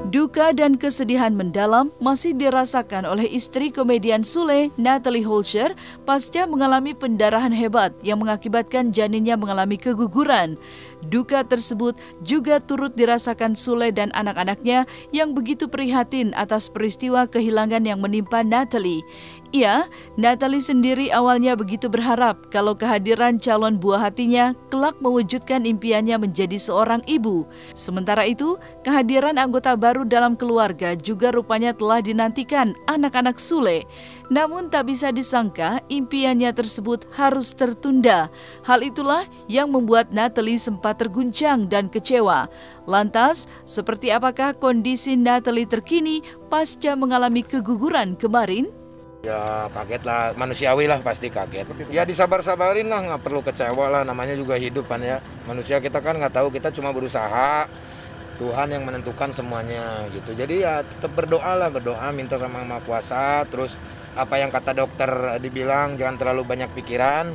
Duka dan kesedihan mendalam masih dirasakan oleh istri komedian Sule, Natalie Holscher, pasca mengalami pendarahan hebat yang mengakibatkan janinnya mengalami keguguran. Duka tersebut juga turut dirasakan Sule dan anak-anaknya yang begitu prihatin atas peristiwa kehilangan yang menimpa Natalie. Natalie sendiri awalnya begitu berharap kalau kehadiran calon buah hatinya kelak mewujudkan impiannya menjadi seorang ibu. Sementara itu, kehadiran anggota baru dalam keluarga juga rupanya telah dinantikan anak-anak Sule. Namun tak bisa disangka impiannya tersebut harus tertunda. Hal itulah yang membuat Natalie sempat terguncang dan kecewa. Lantas, seperti apakah kondisi Natalie terkini pasca mengalami keguguran kemarin? Ya kaget lah, manusiawi lah pasti kaget. Ya disabar-sabarin lah, nggak perlu kecewa lah, namanya juga hidup kan ya. Manusia kita kan nggak tahu, kita cuma berusaha, Tuhan yang menentukan semuanya gitu. Jadi ya tetap berdoa lah, berdoa minta sama Yang Maha Kuasa. Terus apa yang kata dokter dibilang jangan terlalu banyak pikiran,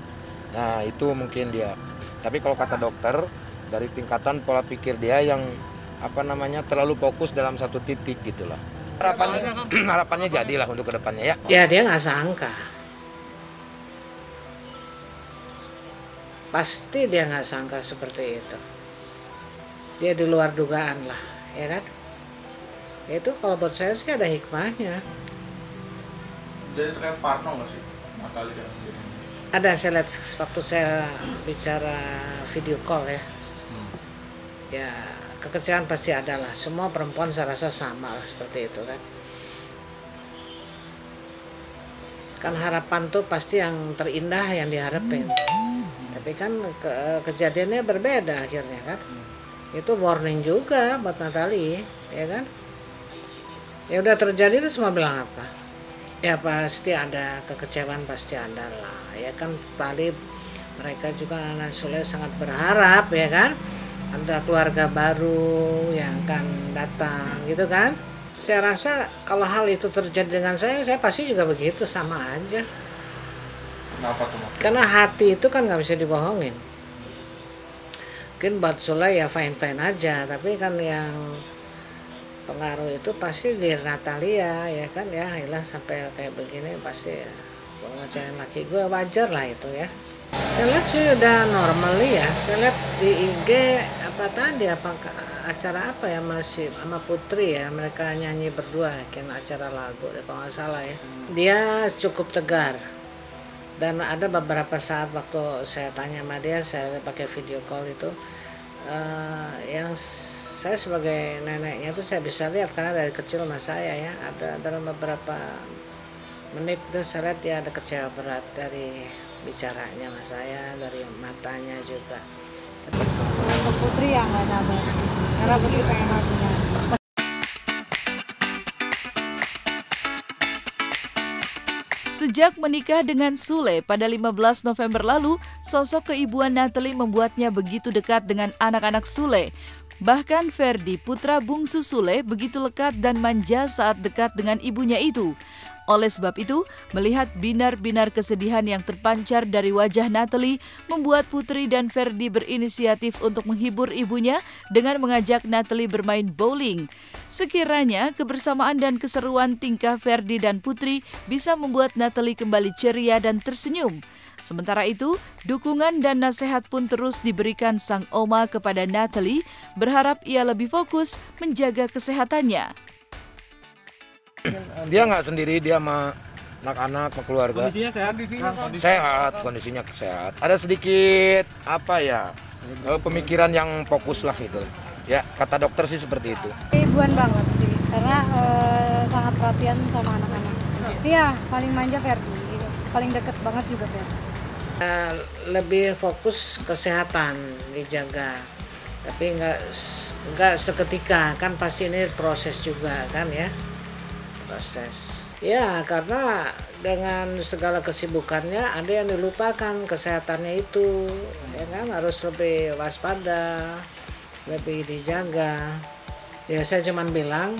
nah itu mungkin dia. Tapi kalau kata dokter dari tingkatan pola pikir dia yang terlalu fokus dalam satu titik gitulah. Harapannya jadilah untuk kedepannya ya. Ya dia nggak sangka, pasti dia nggak sangka seperti itu. Dia di luar dugaan lah, ya kan? Itu kalau buat saya sih ada hikmahnya. Jadi saya parno nggak sih? Ada, saya lihat waktu saya bicara video call ya. Ya kekecewaan pasti ada lah. Semua perempuan saya rasa sama lah seperti itu kan. Kan harapan tuh pasti yang terindah yang diharapin. Tapi kan kejadiannya berbeda akhirnya kan. Itu warning juga buat Natalie, ya kan? Ya udah terjadi itu semua bilang apa? Ya pasti ada kekecewaan, pasti ada lah. Ya kan paling mereka juga anak Sule sangat berharap ya kan? Ada keluarga baru yang akan datang gitu kan. Saya rasa kalau hal itu terjadi dengan saya pasti juga begitu, sama aja. Kenapa tuh? Karena hati itu kan nggak bisa dibohongin. Mungkin buat Sule ya fine-fine aja, tapi kan yang pengaruh itu pasti di Natalia ya kan ya. Hilang sampai kayak begini pasti ya. Ngecewain laki gue wajar lah itu ya. Saya lihat sih udah normal ya. Saya lihat di IG acara apa ya masih sama Putri ya, mereka nyanyi berdua kan acara lagu kalau nggak salah ya. Dia cukup tegar dan ada beberapa saat waktu saya tanya sama dia, saya pakai video call itu yang saya sebagai neneknya tuh saya bisa lihat karena dari kecil sama saya ya, ada dalam beberapa menit tuh saya lihat dia ada kecewa berat dari bicaranya sama saya, dari matanya juga. Untuk Putri yang nggak sabar sih, karena Putri pengen punya. Sejak menikah dengan Sule pada 15 November lalu, sosok keibuan Natalie membuatnya begitu dekat dengan anak-anak Sule. Bahkan Ferdi, putra bungsu Sule, begitu lekat dan manja saat dekat dengan ibunya itu. Oleh sebab itu, melihat binar-binar kesedihan yang terpancar dari wajah Natalie membuat Putri dan Ferdi berinisiatif untuk menghibur ibunya dengan mengajak Natalie bermain bowling. Sekiranya kebersamaan dan keseruan tingkah Ferdi dan Putri bisa membuat Natalie kembali ceria dan tersenyum. Sementara itu, dukungan dan nasihat pun terus diberikan sang oma kepada Natalie, berharap ia lebih fokus menjaga kesehatannya. Dia nggak sendiri, dia sama anak-anak, sama keluarga. Kondisinya sehat? Kondisinya sehat. Ada sedikit pemikiran yang fokus lah gitu. Ya, kata dokter sih seperti itu. Ibuan banget sih, karena sangat perhatian sama anak-anak. Iya, paling manja Ferdi, paling deket banget juga Ferdi. Lebih fokus kesehatan dijaga, tapi nggak seketika, kan pasti ini proses juga kan ya. Proses. Ya, karena dengan segala kesibukannya ada yang dilupakan kesehatannya itu. Ya kan harus lebih waspada, lebih dijaga. Ya saya cuman bilang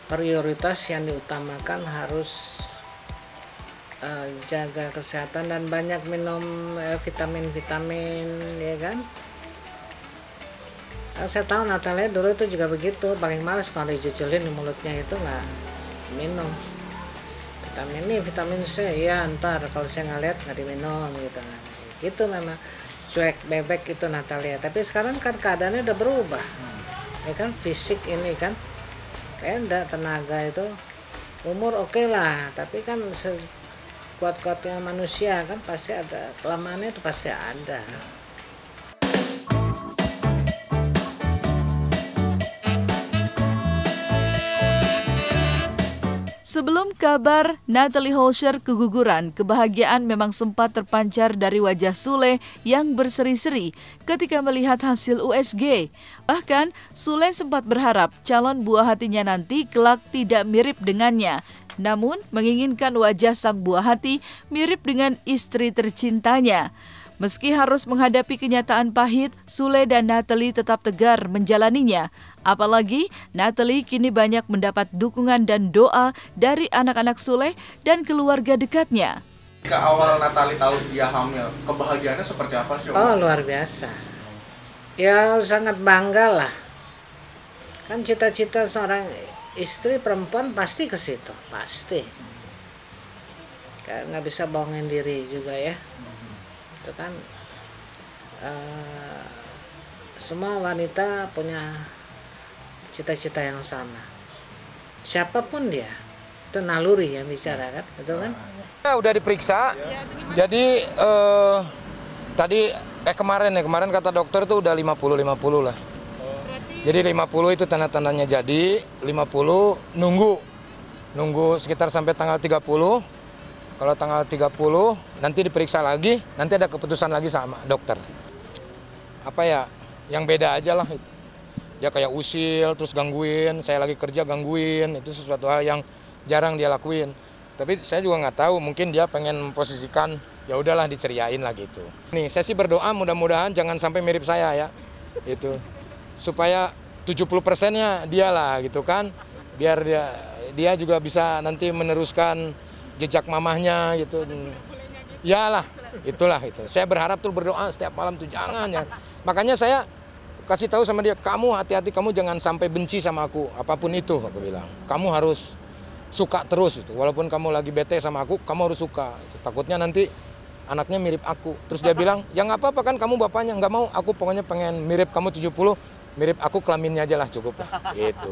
prioritas yang diutamakan harus jaga kesehatan dan banyak minum vitamin-vitamin, ya kan. Saya tahu Natalia dulu itu juga begitu, paling males kalau dijejelin di mulutnya itu nggak minum vitamin ini, vitamin C, ya ntar kalau saya ngeliat nggak diminum gitu. Gitu memang cuek bebek itu Natalia. Tapi sekarang kan keadaannya udah berubah, ya kan, fisik ini kan kayak enggak, tenaga itu umur oke lah, tapi kan kuat-kuatnya manusia kan pasti ada kelemahannya, itu pasti ada. Sebelum kabar Natalie Holscher keguguran, kebahagiaan memang sempat terpancar dari wajah Sule yang berseri-seri ketika melihat hasil USG. Bahkan, Sule sempat berharap calon buah hatinya nanti kelak tidak mirip dengannya, namun menginginkan wajah sang buah hati mirip dengan istri tercintanya. Meski harus menghadapi kenyataan pahit, Sule dan Natalie tetap tegar menjalaninya. Apalagi Natalie kini banyak mendapat dukungan dan doa dari anak-anak Sule dan keluarga dekatnya. Ketika awal Natalie tahu dia hamil, kebahagiaannya seperti apa sih? Oh, luar biasa. Ya sangat bangga lah. Kan cita-cita seorang istri perempuan pasti ke situ, pasti. Nggak bisa bohongin diri juga ya. Itu kan semua wanita punya cita-cita yang sama, siapapun dia, itu naluri yang bicara kan, betul kan? Udah diperiksa, jadi tadi kemarin kata dokter tuh udah 50-50 lah. Jadi 50 itu tanda-tandanya jadi, 50 nunggu sekitar sampai tanggal 30. Kalau tanggal 30 nanti diperiksa lagi, nanti ada keputusan lagi sama dokter. Apa ya, yang beda aja lah. Dia kayak usil, terus gangguin, saya lagi kerja gangguin, itu sesuatu hal yang jarang dia lakuin. Tapi saya juga nggak tahu, mungkin dia pengen memposisikan, ya udahlah diceriain lah gitu. Nih, saya sih berdoa mudah-mudahan jangan sampai mirip saya ya, itu. Supaya 70%-nya dia lah gitu kan, biar dia juga bisa nanti meneruskan jejak mamahnya gitu. Ya lah, itulah itu. Saya berharap tuh berdoa setiap malam tuh jangan ya. Makanya saya kasih tahu sama dia, kamu hati-hati, kamu jangan sampai benci sama aku, apapun itu aku bilang. Kamu harus suka terus itu. Walaupun kamu lagi bete sama aku, kamu harus suka. Takutnya nanti anaknya mirip aku. Terus dia bilang, ya nggak apa-apa kan kamu bapaknya, nggak mau. Aku pokoknya pengen mirip kamu 70, mirip aku kelaminnya aja lah cukup lah. Gitu.